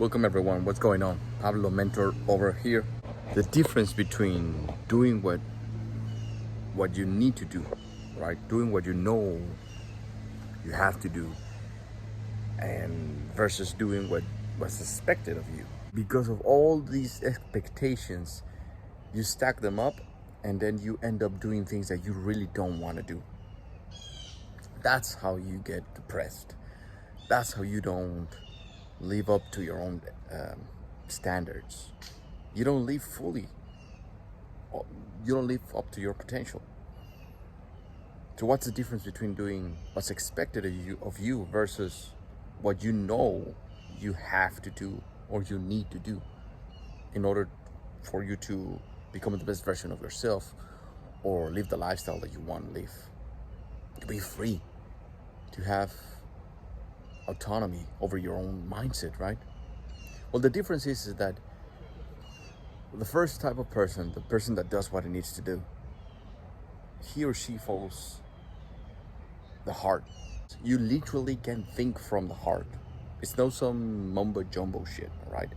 Welcome everyone. What's going on? Pablo Mentor over here. The difference between doing what you need to do, right? Doing what you know you have to do, and versus doing what's expected of you. Because of all these expectations, you stack them up, and then you end up doing things that you really don't want to do. That's how you get depressed. That's how you don't live up to your own standards. You don't live fully. You don't live up to your potential. So what's the difference between doing what's expected of you versus what you know you have to do or you need to do in order for you to become the best version of yourself or live the lifestyle that you want to live? To be free, to have autonomy over your own mindset, right? Well, the difference is that the first type of person, the person that does what he needs to do, he or she follows the heart. You literally can think from the heart. It's no some mumbo jumbo shit, right?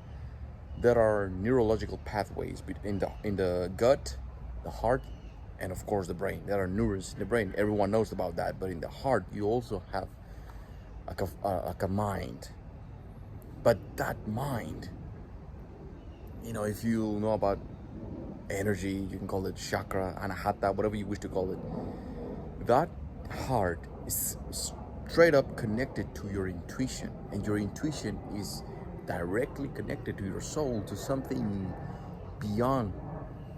There are neurological pathways in the gut, the heart, and of course the brain. There are neurons in the brain. Everyone knows about that. But in the heart, you also have like a mind. But that mind, if you know about energy, you can call it chakra, anahata, whatever you wish to call it. That heart is straight up connected to your intuition, and your intuition is directly connected to your soul, to something beyond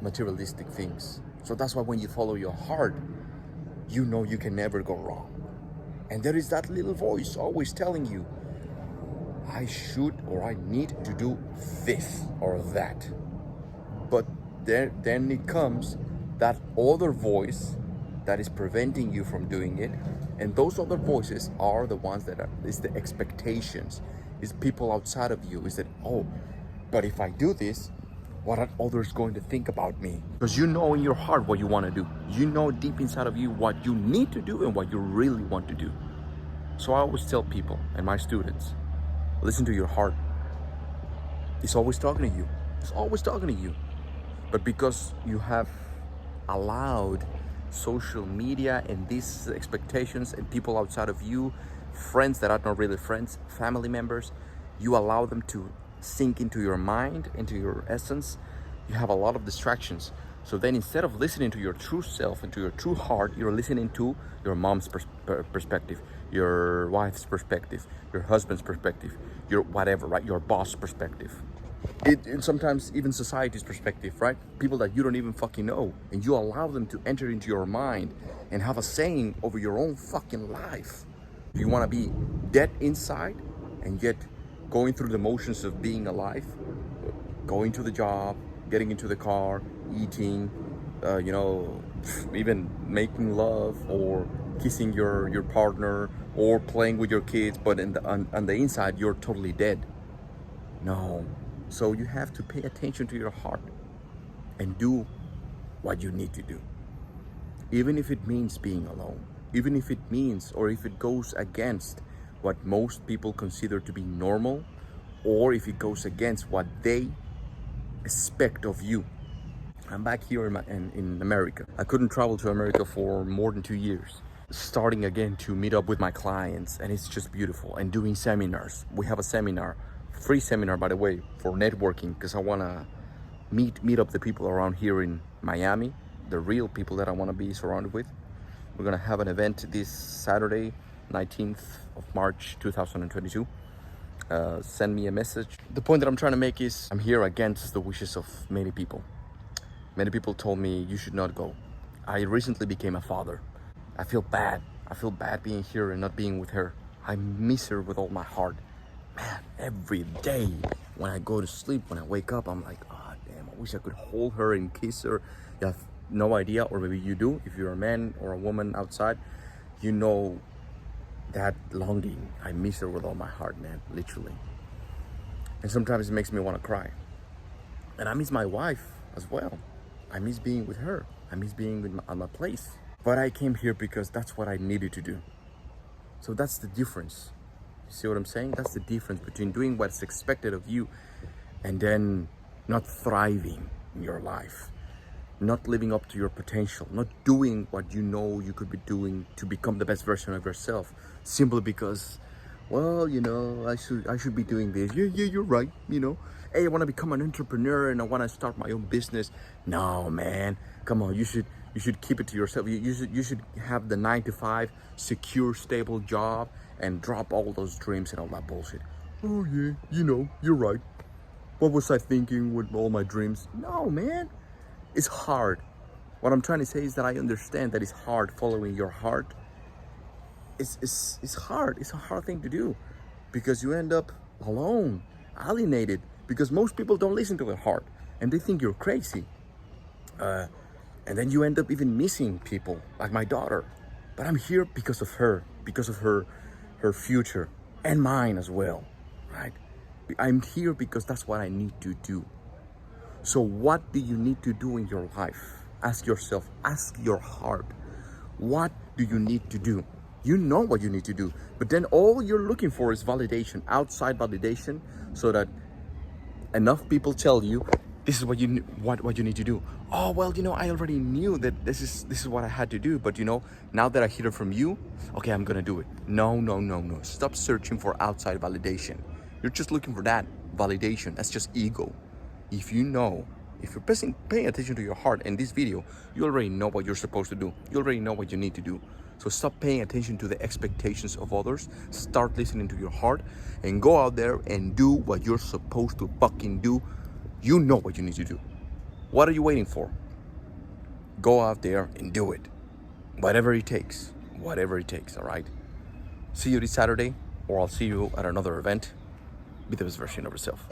materialistic things. So that's why when you follow your heart, you know you can never go wrong. And there is that little voice always telling you, I should or I need to do this or that. But then it comes that other voice that is preventing you from doing it. And those other voices are the ones is the expectations, is people outside of you. Is that, but if I do this, what are others going to think about me? Because you know in your heart what you want to do. You know deep inside of you what you need to do and what you really want to do. So I always tell people and my students, listen to your heart. It's always talking to you. It's always talking to you. But because you have allowed social media and these expectations and people outside of you, friends that are not really friends, family members, you allow them to sink into your mind, into your essence, you have a lot of distractions. So then instead of listening to your true self and to your true heart, you're listening to your mom's perspective, your wife's perspective, your husband's perspective, your whatever, right? Your boss perspective. And sometimes even society's perspective, right? People that you don't even fucking know, and you allow them to enter into your mind and have a saying over your own fucking life. Do you want to be dead inside and yet going through the motions of being alive, going to the job, getting into the car, eating, even making love or kissing your partner or playing with your kids, but on the inside you're totally dead? No. So you have to pay attention to your heart and do what you need to do, even if it means being alone, even if it means or if it goes against what most people consider to be normal, or if it goes against what they expect of you. I'm back here in America. I couldn't travel to America for more than 2 years. Starting again to meet up with my clients, and it's just beautiful. And doing seminars. We have a seminar, free seminar by the way, for networking, because I want to meet up the people around here in Miami, the real people that I want to be surrounded with. We're gonna have an event this Saturday, 19th of March 2022. Send me a message. The point that I'm trying to make is I'm here against the wishes of many people. Many people told me you should not go. I recently became a father. I feel bad. I feel bad being here and not being with her. I miss her with all my heart. Man, every day when I go to sleep, when I wake up, I'm like, oh damn, I wish I could hold her and kiss her. You have no idea, or maybe you do. If you're a man or a woman outside, you know that longing. I miss her with all my heart, man, literally. And sometimes it makes me want to cry. And I miss my wife as well. I miss being with her. I miss being on my place. But I came here because that's what I needed to do. So that's the difference. See what I'm saying? That's the difference between doing what's expected of you and then not thriving in your life, not living up to your potential, not doing what you know you could be doing to become the best version of yourself, simply because, well, I should be doing this. Yeah, you're right. Hey, I want to become an entrepreneur and I want to start my own business. No, man, come on. You should keep it to yourself. You should have the 9 to 5 secure, stable job and drop all those dreams and all that bullshit. Oh yeah, you're right. What was I thinking with all my dreams? No, man. It's hard. What I'm trying to say is that I understand that it's hard following your heart. It's hard. It's a hard thing to do because you end up alone, alienated, because most people don't listen to their heart and they think you're crazy. And then you end up even missing people like my daughter. But I'm here because of her future and mine as well, right? I'm here because that's what I need to do. So what do you need to do in your life? Ask yourself, ask your heart. What do you need to do? You know what you need to do, but then all you're looking for is validation, outside validation, so that enough people tell you this is what you need to do. Oh, well, I already knew that this is what I had to do, but now that I hear it from you, okay, I'm gonna do it. No. Stop searching for outside validation. You're just looking for that validation. That's just ego. If you're paying attention to your heart in this video, you already know what you're supposed to do. You already know what you need to do. So stop paying attention to the expectations of others. Start listening to your heart and go out there and do what you're supposed to fucking do. You know what you need to do. What are you waiting for? Go out there and do it. Whatever it takes, all right? See you this Saturday, or I'll see you at another event. Be the best version of yourself.